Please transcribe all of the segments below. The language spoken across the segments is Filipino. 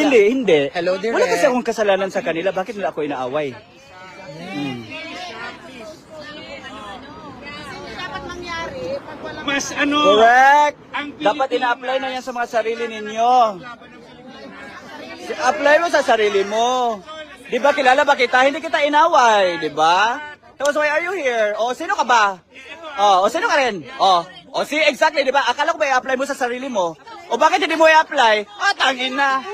Hindi. Hello, dear. Wala kasi akong kasalanan sa kanila. Bakit nila ako inaaway? Mas ano, Correct! ang Dapat ina-apply na yan sa mga sarili ninyo. Apply mo sa sarili mo. Di ba kilala ba kita? Hindi kita inaway, di ba? Tapos why are you here? O sino ka ba? O sino ka rin? O see exactly, di ba? Akala ko ba i-apply mo sa sarili mo? O bakit hindi mo i-apply? Tangin na.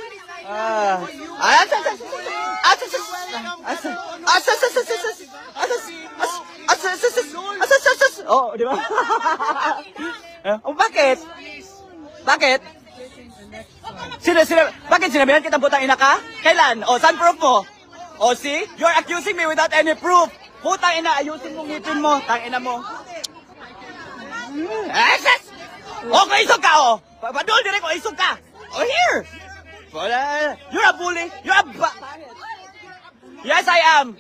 Oh, di ba? Bakit? Bakit? Bakit sinabihan kitang putang ina ka? Kailan? Saan proof mo? See? You're accusing me without any proof. Putang ina, ayusin mo ngipin mo. Tangina mo. Kung isog ka, Padul, dire ko, isog ka. Here. You're a bully. You're a Yes, I am.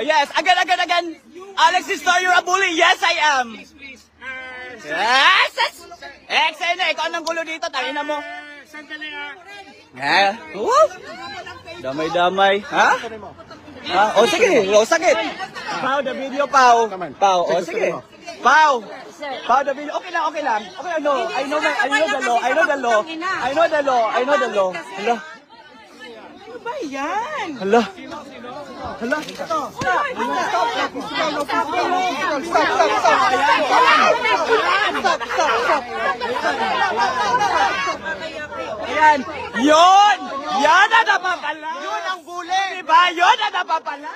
Yes, again. Alexis Star, you're a bully. Yes, I am. Yes! Excellent. Ikaw ang gulo dito. Tangina mo. sandali Damay-damay. Ha? Sige. Sakit. Pau, the video, Pau. Pau, sige. Pau, the video. Okay lang. No. I know the law. Hello. Ano ba yan? Hello. Ayan. Yan ang napapala. Yun ang bully. Diba? Yun ang napapala.